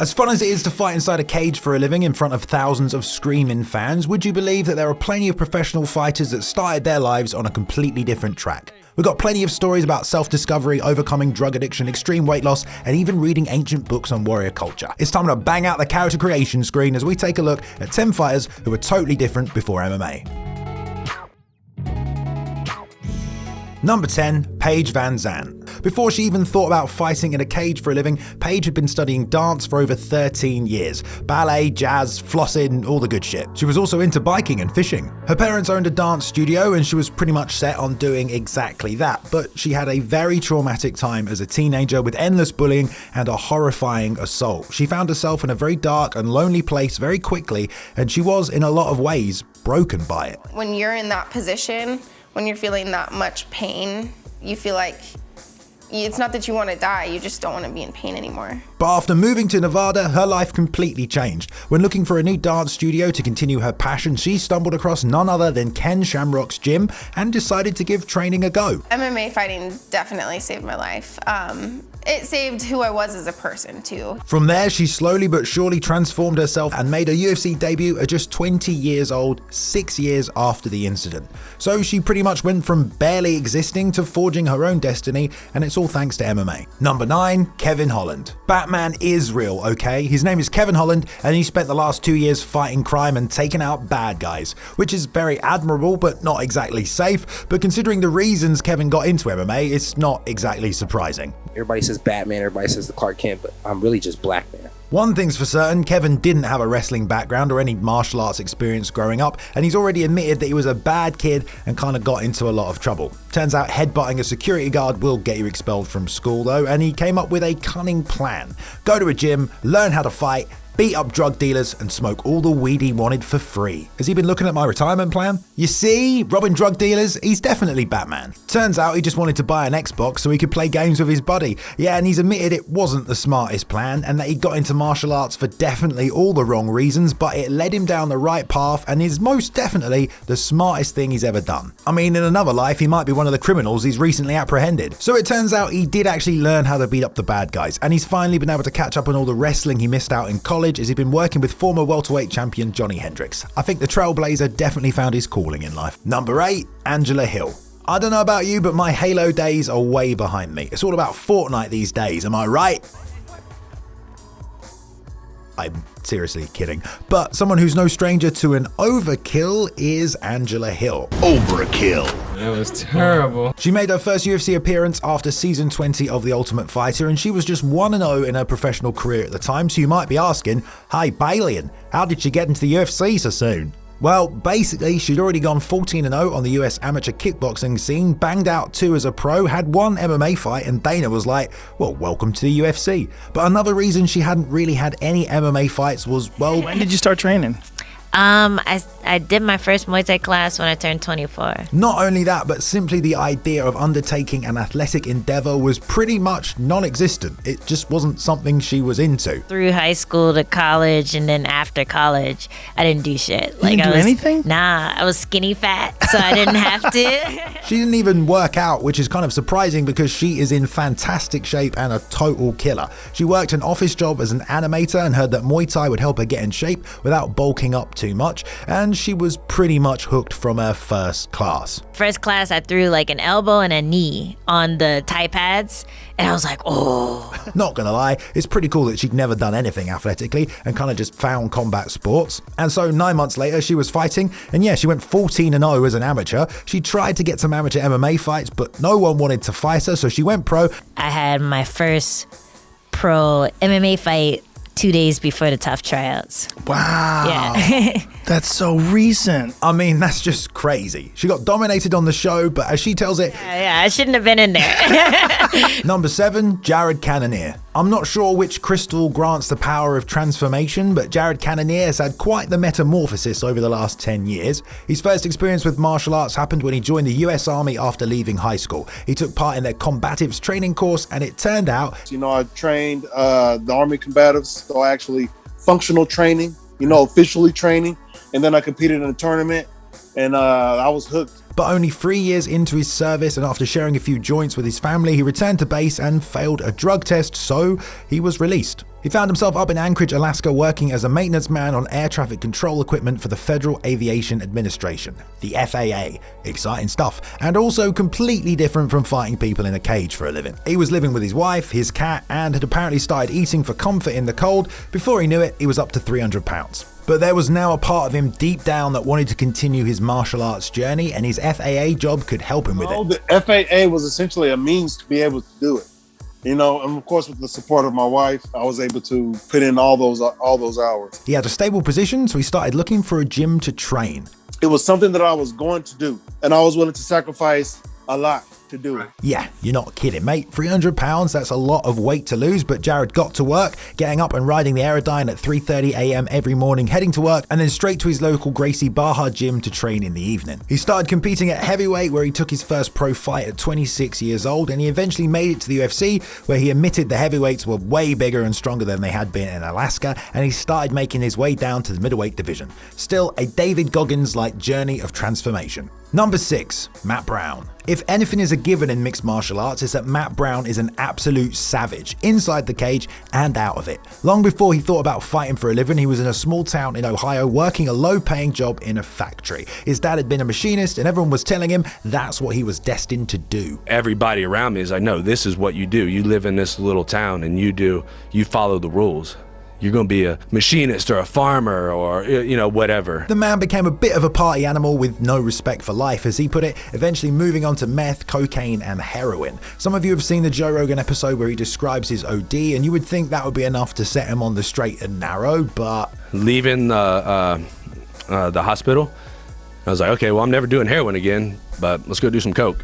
As fun as it is to fight inside a cage for a living in front of thousands of screaming fans, would you believe that there are plenty of professional fighters that started their lives on a completely different track? We've got plenty of stories about self-discovery, overcoming drug addiction, extreme weight loss, and even reading ancient books on warrior culture. It's time to bang out the character creation screen as we take a look at 10 fighters who were totally different before MMA. Number 10, Paige VanZant. Before she even thought about fighting in a cage for a living, Paige had been studying dance for over 13 years. Ballet, jazz, flossing, all the good shit. She was also into biking and fishing. Her parents owned a dance studio and she was pretty much set on doing exactly that, but she had a very traumatic time as a teenager with endless bullying and a horrifying assault. She found herself in a very dark and lonely place very quickly, and she was, in a lot of ways, broken by it. When you're in that position, when you're feeling that much pain, you feel like it's not that you want to die, you just don't want to be in pain anymore. But after moving to Nevada, her life completely changed. When looking for a new dance studio to continue her passion, she stumbled across none other than Ken Shamrock's gym and decided to give training a go. MMA fighting definitely saved my life. It saved who I was as a person too. From there, she slowly but surely transformed herself and made her UFC debut at just 20 years old, 6 years after the incident. So she pretty much went from barely existing to forging her own destiny, and it's all thanks to MMA. Number 9, Kevin Holland. Batman is real, okay? His name is Kevin Holland, and he spent the last 2 years fighting crime and taking out bad guys, which is very admirable but not exactly safe. But considering the reasons Kevin got into MMA, it's not exactly surprising. Everybody says Batman, everybody says the Clark Kent, but I'm really just Black Man. One thing's for certain, Kevin didn't have a wrestling background or any martial arts experience growing up, and he's already admitted that he was a bad kid and kind of got into a lot of trouble. Turns out headbutting a security guard will get you expelled from school though, and he came up with a cunning plan. Go to a gym, learn how to fight, beat up drug dealers, and smoke all the weed he wanted for free. Has he been looking at my retirement plan? You see, robbing drug dealers, he's definitely Batman. Turns out he just wanted to buy an Xbox so he could play games with his buddy. Yeah, and he's admitted it wasn't the smartest plan and that he got into martial arts for definitely all the wrong reasons, but it led him down the right path and is most definitely the smartest thing he's ever done. I mean, in another life, he might be one of the criminals he's recently apprehended. So it turns out he did actually learn how to beat up the bad guys, and he's finally been able to catch up on all the wrestling he missed out in college as he's been working with former welterweight champion Johnny Hendricks. I think the Trailblazer definitely found his calling in life. Number 8, Angela Hill. I don't know about you, but my Halo days are way behind me. It's all about Fortnite these days, am I right? I'm seriously kidding. But someone who's no stranger to an overkill is Angela Hill. Overkill. That was terrible. She made her first UFC appearance after season 20 of The Ultimate Fighter, and she was just 1-0 in her professional career at the time, so you might be asking, hi Balian, how did she get into the UFC so soon? Well, basically, she'd already gone 14-0 on the US amateur kickboxing scene, banged out 2 as a pro, had 1 MMA fight, and Dana was like, well, welcome to the UFC. But another reason she hadn't really had any MMA fights was, well... When did you start training? I did my first Muay Thai class when I turned 24. Not only that, but simply the idea of undertaking an athletic endeavor was pretty much non-existent. It just wasn't something she was into. Through high school to college, and then after college, I didn't do shit. You didn't do anything? Nah, I was skinny fat, so I didn't have to. She didn't even work out, which is kind of surprising because she is in fantastic shape and a total killer. She worked an office job as an animator and heard that Muay Thai would help her get in shape without bulking up too much, and she was pretty much hooked from her first class. First class, I threw like an elbow and a knee on the Thai pads, and I was like, oh. Not gonna lie, it's pretty cool that she'd never done anything athletically and kind of just found combat sports. And so 9 months later, she was fighting, and yeah, she went 14-0 as an amateur. She tried to get some amateur MMA fights, but no one wanted to fight her, so she went pro. I had my first pro MMA fight 2 days before the tough tryouts. Wow. Yeah. That's so recent. I mean, that's just crazy. She got dominated on the show, but as she tells it... Yeah, I shouldn't have been in there. Number 7, Jared Cannonier. I'm not sure which crystal grants the power of transformation, but Jared Cannonier has had quite the metamorphosis over the last 10 years. His first experience with martial arts happened when he joined the US Army after leaving high school. He took part in their combatives training course, and it turned out... You know, I trained the Army combatives, so actually functional training, you know, officially training. And then I competed in a tournament and I was hooked. But only 3 years into his service and after sharing a few joints with his family, he returned to base and failed a drug test, so he was released. He found himself up in Anchorage, Alaska, working as a maintenance man on air traffic control equipment for the Federal Aviation Administration, the FAA. Exciting stuff, and also completely different from fighting people in a cage for a living. He was living with his wife, his cat, and had apparently started eating for comfort in the cold. Before he knew it, he was up to 300 pounds. But there was now a part of him deep down that wanted to continue his martial arts journey, and his FAA job could help him with it. The FAA was essentially a means to be able to do it. And of course, with the support of my wife, I was able to put in all those hours. He had a stable position, so he started looking for a gym to train. It was something that I was going to do, and I was willing to sacrifice a lot to do it. Yeah, you're not kidding, mate. 300 pounds, that's a lot of weight to lose, but Jared got to work, getting up and riding the Aerodyne at 3:30 a.m. every morning, heading to work, and then straight to his local Gracie Baja gym to train in the evening. He started competing at heavyweight, where he took his first pro fight at 26 years old, and he eventually made it to the UFC, where he admitted the heavyweights were way bigger and stronger than they had been in Alaska, and he started making his way down to the middleweight division. Still a David Goggins-like journey of transformation. Number 6, Matt Brown. If anything is a given in mixed martial arts, it's that Matt Brown is an absolute savage, inside the cage and out of it. Long before he thought about fighting for a living, he was in a small town in Ohio working a low-paying job in a factory. His dad had been a machinist, and everyone was telling him that's what he was destined to do. Everybody around me is like, no, this is what you do. You live in this little town and you follow the rules. You're going to be a machinist or a farmer or, whatever. The man became a bit of a party animal with no respect for life, as he put it, eventually moving on to meth, cocaine, and heroin. Some of you have seen the Joe Rogan episode where he describes his OD, and you would think that would be enough to set him on the straight and narrow, but... Leaving the hospital, I was like, okay, well, I'm never doing heroin again, but let's go do some coke.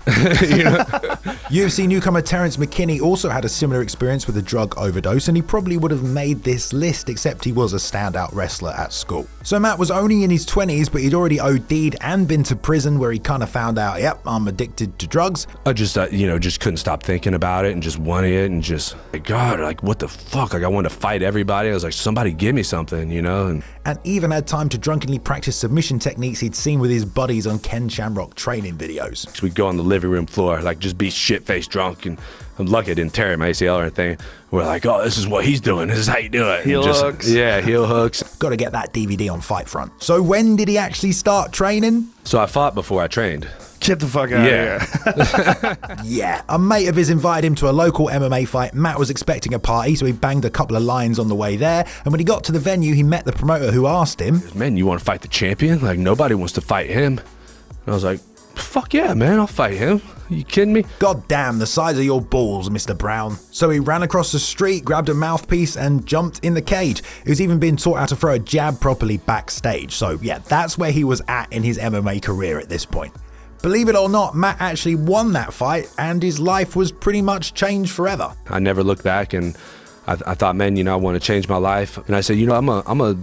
UFC newcomer Terrence McKinney also had a similar experience with a drug overdose, and he probably would have made this list, except he was a standout wrestler at school. So Matt was only in his 20s, but he'd already OD'd and been to prison, where he kind of found out, yep, I'm addicted to drugs. I just, just couldn't stop thinking about it and just wanted it, and just, God, like, what the fuck? Like, I wanted to fight everybody. I was like, somebody give me something, And even had time to drunkenly practice submission techniques he'd seen with his buddies on Ken Shamrock training videos. We'd go on the living room floor, like, just be shit-faced drunk, and I'm lucky I didn't tear my ACL or anything. We're like, oh, this is what he's doing. This is how you do it. Heel hooks. Yeah, heel hooks. Got to get that DVD on Fight Front. So when did he actually start training? So I fought before I trained. Get the fuck out of here. Yeah, a mate of his invited him to a local MMA fight. Matt was expecting a party, so he banged a couple of lines on the way there. And when he got to the venue, he met the promoter, who asked him, man, you want to fight the champion? Like, nobody wants to fight him. And I was like, fuck yeah, man, I'll fight him. Are you kidding me? God damn, the size of your balls, Mr. Brown. So he ran across the street, grabbed a mouthpiece, and jumped in the cage. He was even being taught how to throw a jab properly backstage. So yeah, that's where he was at in his MMA career at this point. Believe it or not, Matt actually won that fight, and his life was pretty much changed forever. I never looked back, and I thought, man, I want to change my life. And I said, I'm gonna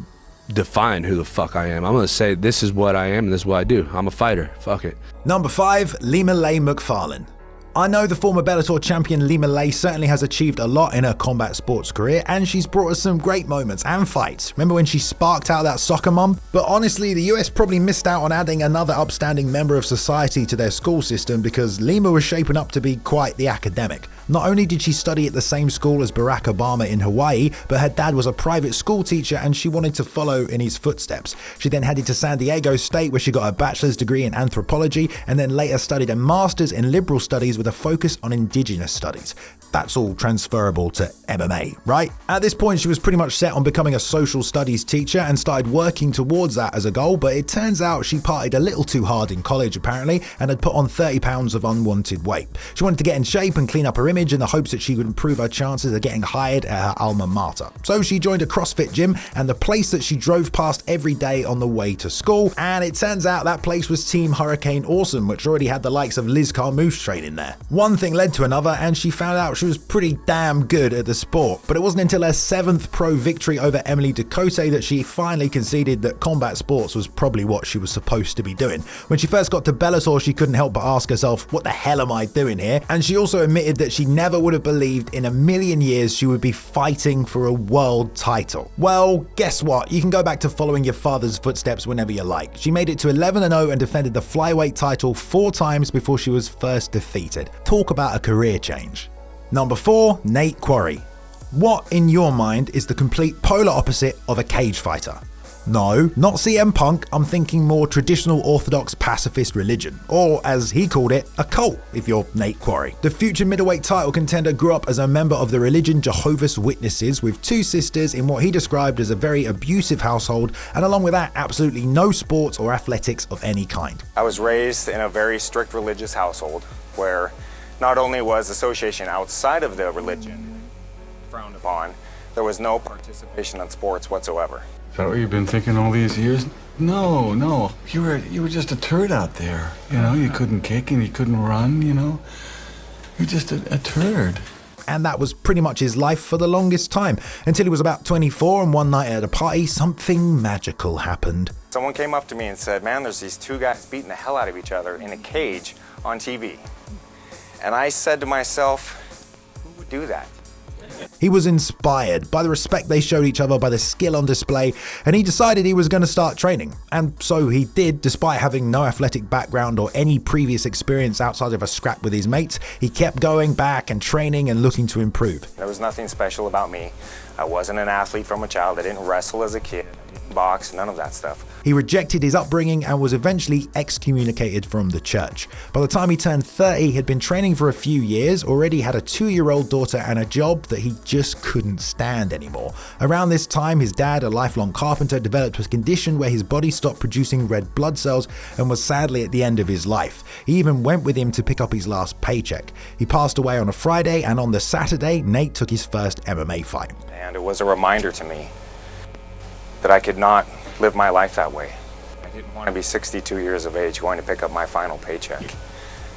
define who the fuck I am. I'm gonna say this is what I am and this is what I do. I'm a fighter. Fuck it. Number 5, Lima Lay McFarlane. I know the former Bellator champion Lima Lay certainly has achieved a lot in her combat sports career, and she's brought us some great moments and fights. Remember when she sparked out that soccer mom? But honestly, the US probably missed out on adding another upstanding member of society to their school system, because Lima was shaping up to be quite the academic. Not only did she study at the same school as Barack Obama in Hawaii, but her dad was a private school teacher and she wanted to follow in his footsteps. She then headed to San Diego State, where she got a bachelor's degree in anthropology, and then later studied a master's in liberal studies with a focus on indigenous studies. That's all transferable to MMA, right? At this point, she was pretty much set on becoming a social studies teacher and started working towards that as a goal, but it turns out she partied a little too hard in college apparently, and had put on 30 pounds of unwanted weight. She wanted to get in shape and clean up her image in the hopes that she would improve her chances of getting hired at her alma mater. So she joined a CrossFit gym, and the place that she drove past every day on the way to school, and it turns out that place was Team Hurricane Awesome, which already had the likes of Liz Carmouche training there. there. One thing led to another and she found out she was pretty damn good at the sport, but it wasn't until her 7th pro victory over Emily Ducote that she finally conceded that combat sports was probably what she was supposed to be doing. When she first got to Bellator, she couldn't help but ask herself, what the hell am I doing here? And she also admitted that she never would have believed in a million years she would be fighting for a world title. Well, guess what? You can go back to following your father's footsteps whenever you like. She made it to 11-0 and defended the flyweight title 4 times before she was first defeated. Talk about a career change. Number 4, Nate Quarry. What, in your mind, is the complete polar opposite of a cage fighter? No, not CM Punk, I'm thinking more traditional orthodox pacifist religion, or as he called it, a cult if you're Nate Quarry. The future middleweight title contender grew up as a member of the religion Jehovah's Witnesses with 2 sisters in what he described as a very abusive household, and along with that, absolutely no sports or athletics of any kind. I was raised in a very strict religious household where not only was association outside of the religion frowned upon, there was no participation in sports whatsoever. Is that what you've been thinking all these years? No. You were just a turd out there. You know, you couldn't kick and you couldn't run, you know. You're just a turd. And that was pretty much his life for the longest time, until he was about 24 and one night at a party, something magical happened. Someone came up to me and said, man, there's these 2 guys beating the hell out of each other in a cage on TV. And I said to myself, who would do that? He was inspired by the respect they showed each other, by the skill on display, and he decided he was going to start training. And so he did, despite having no athletic background or any previous experience outside of a scrap with his mates. He kept going back and training and looking to improve. There was nothing special about me. I wasn't an athlete from a child. I didn't wrestle as a kid. I didn't box, none of that stuff. He rejected his upbringing and was eventually excommunicated from the church. By the time he turned 30, he had been training for a few years, already had a 2-year-old daughter and a job that he just couldn't stand anymore. Around this time, his dad, a lifelong carpenter, developed a condition where his body stopped producing red blood cells and was sadly at the end of his life. He even went with him to pick up his last paycheck. He passed away on a Friday, and on the Saturday, Nate took his first MMA fight. And it was a reminder to me that I could not live my life that way. I didn't want to be 62 years of age going to pick up my final paycheck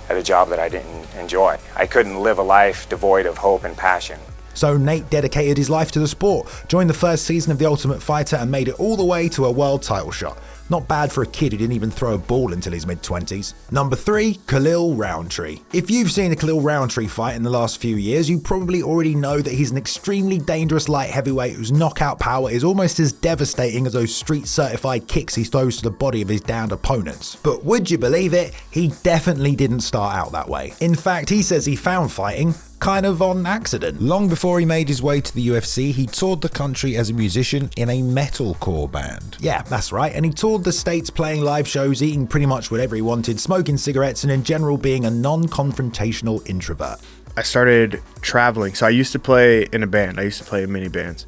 at a job that I didn't enjoy. I couldn't live a life devoid of hope and passion. So Nate dedicated his life to the sport, joined the first season of The Ultimate Fighter and made it all the way to a world title shot. Not bad for a kid who didn't even throw a ball until his mid-20s. Number 3, Khalil Roundtree. If you've seen a Khalil Roundtree fight in the last few years, you probably already know that he's an extremely dangerous light heavyweight whose knockout power is almost as devastating as those street-certified kicks he throws to the body of his downed opponents. But would you believe it? He definitely didn't start out that way. In fact, he says he found fighting kind of on accident. Long before he made his way to the UFC, he toured the country as a musician in a metalcore band. Yeah, that's right, and he toured the States playing live shows, eating pretty much whatever he wanted, smoking cigarettes, and in general being a non-confrontational introvert. I started traveling. So I used to play in a band. I used to play in mini bands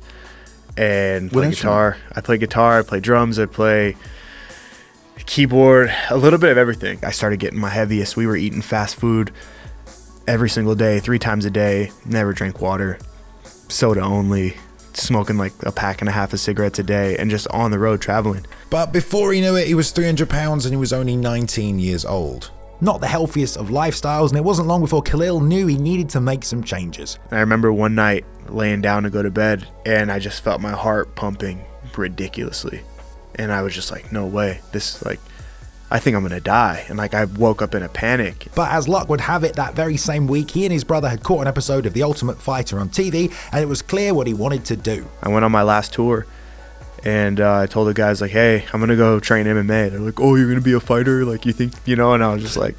and play guitar. I play guitar, I play drums, I play keyboard, a little bit of everything. I started getting my heaviest. We were eating fast food every single day, 3 times a day, never drank water, soda only, smoking like a pack and a half of cigarettes a day, and just on the road traveling. But before he knew it, he was 300 pounds and he was only 19 years old. Not the healthiest of lifestyles, and it wasn't long before Khalil knew he needed to make some changes. I remember one night laying down to go to bed, and I just felt my heart pumping ridiculously. And I was just like, no way, this like, I think I'm gonna die. And like I woke up in a panic. But as luck would have it, that very same week, he and his brother had caught an episode of The Ultimate Fighter on TV, and it was clear what he wanted to do. I went on my last tour, and I told the guys like, hey, I'm gonna go train MMA. They're like, oh, you're gonna be a fighter? Like you think, you know? And I was just like,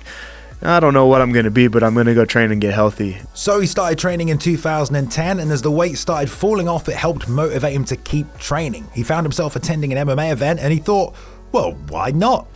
I don't know what I'm gonna be, but I'm gonna go train and get healthy. So he started training in 2010, and as the weight started falling off, it helped motivate him to keep training. He found himself attending an MMA event, and he thought, well, why not?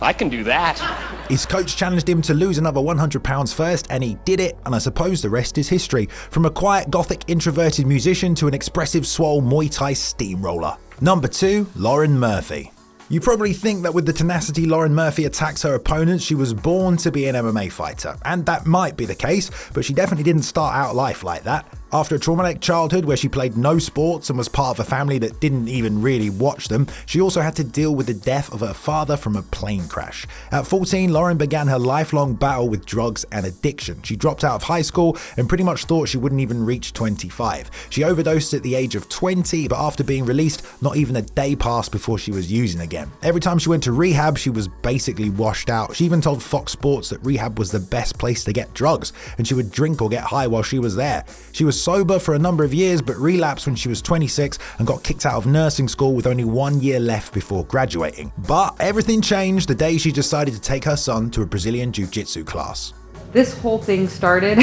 I can do that. His coach challenged him to lose another 100 pounds first, and he did it, and I suppose the rest is history. From a quiet, gothic, introverted musician to an expressive, swole Muay Thai steamroller. Number 2, Lauren Murphy. You probably think that with the tenacity Lauren Murphy attacks her opponents, she was born to be an MMA fighter. And that might be the case, but she definitely didn't start out life like that. After a traumatic childhood where she played no sports and was part of a family that didn't even really watch them, she also had to deal with the death of her father from a plane crash. At 14, Lauren began her lifelong battle with drugs and addiction. She dropped out of high school and pretty much thought she wouldn't even reach 25. She overdosed at the age of 20, but after being released, not even a day passed before she was using again. Every time she went to rehab, she was basically washed out. She even told Fox Sports that rehab was the best place to get drugs, and she would drink or get high while she was there. She was sober for a number of years, but relapsed when she was 26 and got kicked out of nursing school with only 1 year left before graduating. But everything changed the day she decided to take her son to a Brazilian Jiu-Jitsu class. This whole thing started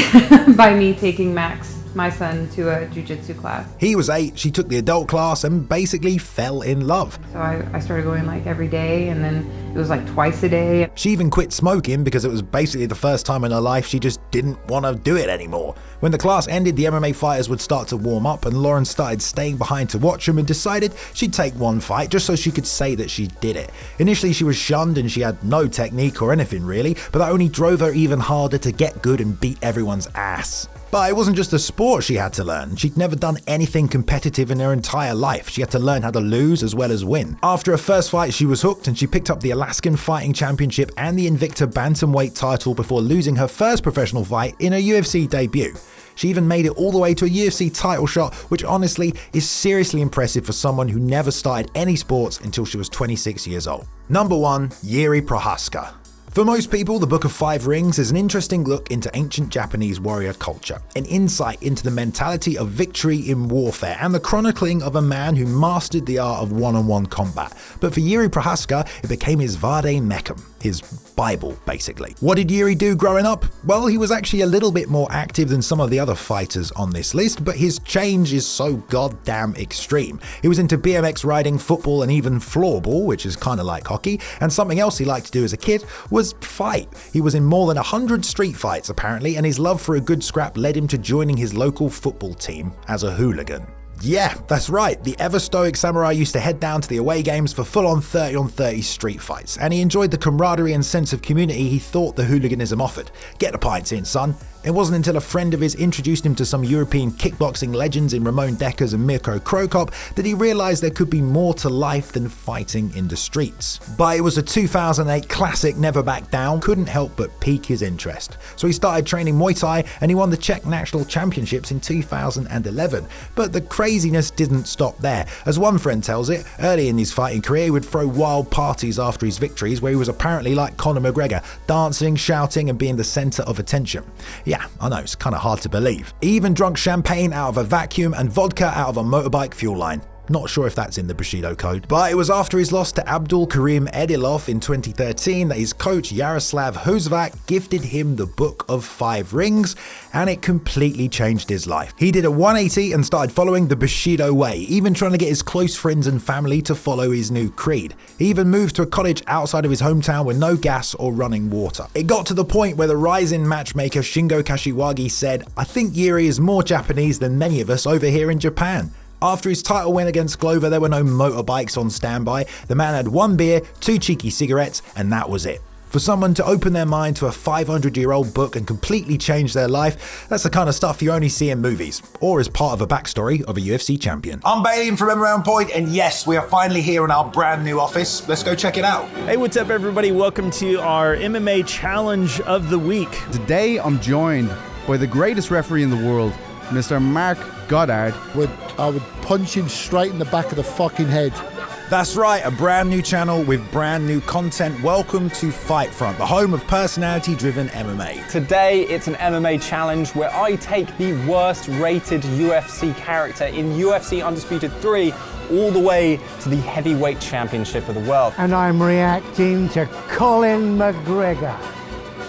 by me taking Max, my son, to a jiu-jitsu class. He was 8, she took the adult class and basically fell in love. So I started going like every day, and then it was like twice a day. She even quit smoking because it was basically the first time in her life she just didn't want to do it anymore. When the class ended, the MMA fighters would start to warm up, and Lauren started staying behind to watch them and decided she'd take one fight just so she could say that she did it. Initially she was shunned and she had no technique or anything really, but that only drove her even harder to get good and beat everyone's ass. But it wasn't just the sport she had to learn. She'd never done anything competitive in her entire life. She had to learn how to lose as well as win. After her first fight, she was hooked and she picked up the Alaskan Fighting Championship and the Invicta Bantamweight title before losing her first professional fight in her UFC debut. She even made it all the way to a UFC title shot, which honestly is seriously impressive for someone who never started any sports until she was 26 years old. Number 1, Yuri Prohaska. For most people, the Book of Five Rings is an interesting look into ancient Japanese warrior culture, an insight into the mentality of victory in warfare, and the chronicling of a man who mastered the art of one-on-one combat. But for Yuri Prohaska, it became his Vade Mecum, his Bible, basically. What did Yuri do growing up? Well, he was actually a little bit more active than some of the other fighters on this list, but his change is so goddamn extreme. He was into BMX riding, football, and even floorball, which is kind of like hockey, and something else he liked to do as a kid was fight. He was in more than 100 street fights apparently, and his love for a good scrap led him to joining his local football team as a hooligan. Yeah, that's right, the ever-stoic samurai used to head down to the away games for full-on 30-on-30 street fights, and he enjoyed the camaraderie and sense of community he thought the hooliganism offered. Get the pints in, son. It wasn't until a friend of his introduced him to some European kickboxing legends in Ramon Deckers and Mirko Krokop that he realised there could be more to life than fighting in the streets. But it was a 2008 classic Never Back Down couldn't help but pique his interest. So he started training Muay Thai and he won the Czech National Championships in 2011. But the craziness didn't stop there. As one friend tells it, early in his fighting career he would throw wild parties after his victories where he was apparently like Conor McGregor, dancing, shouting and being the centre of attention. Yeah, I know, it's kind of hard to believe. He even drank champagne out of a vacuum and vodka out of a motorbike fuel line. Not sure if that's in the Bushido code. But it was after his loss to Abdul Karim Edilov in 2013 that his coach Yaroslav Huzvak gifted him the Book of Five Rings, and it completely changed his life. He did a 180 and started following the Bushido way, even trying to get his close friends and family to follow his new creed. He even moved to a cottage outside of his hometown with no gas or running water. It got to the point where the rising matchmaker Shingo Kashiwagi said, "I think Yuri is more Japanese than many of us over here in Japan." After his title win against Glover, there were no motorbikes on standby. The man had one beer, 2 cheeky cigarettes, and that was it. For someone to open their mind to a 500-year-old book and completely change their life, that's the kind of stuff you only see in movies, or as part of a backstory of a UFC champion. I'm Bailey from MMA On Point, and yes, we are finally here in our brand new office. Let's go check it out. Hey, what's up everybody? Welcome to our MMA Challenge of the Week. Today I'm joined by the greatest referee in the world, Mr. Mark Goddard. I would punch him straight in the back of the fucking head. That's right, a brand new channel with brand new content. Welcome to Fight Front, the home of personality-driven MMA. Today, it's an MMA challenge where I take the worst rated UFC character in UFC Undisputed 3 all the way to the heavyweight championship of the world. And I'm reacting to Colin McGregor.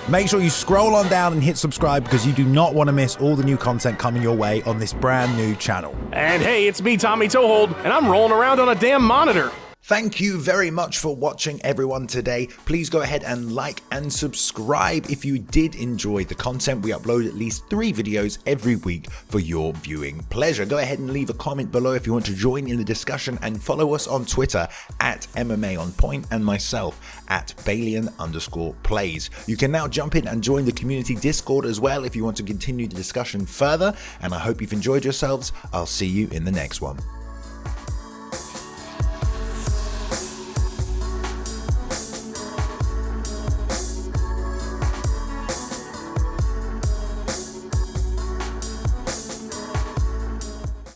Make sure you scroll on down and hit subscribe because you do not want to miss all the new content coming your way on this brand new channel. And hey, it's me, Tommy Toehold, and I'm rolling around on a damn monitor. Thank you very much for watching, everyone, today. Please go ahead and like and subscribe if you did enjoy the content. We upload at least 3 videos every week for your viewing pleasure. Go ahead and leave a comment below if you want to join in the discussion, and follow us on Twitter at MMA On Point and myself at Balian_plays. You can now jump in and join the community Discord as well if you want to continue the discussion further, and I hope you've enjoyed yourselves. I'll see you in the next one.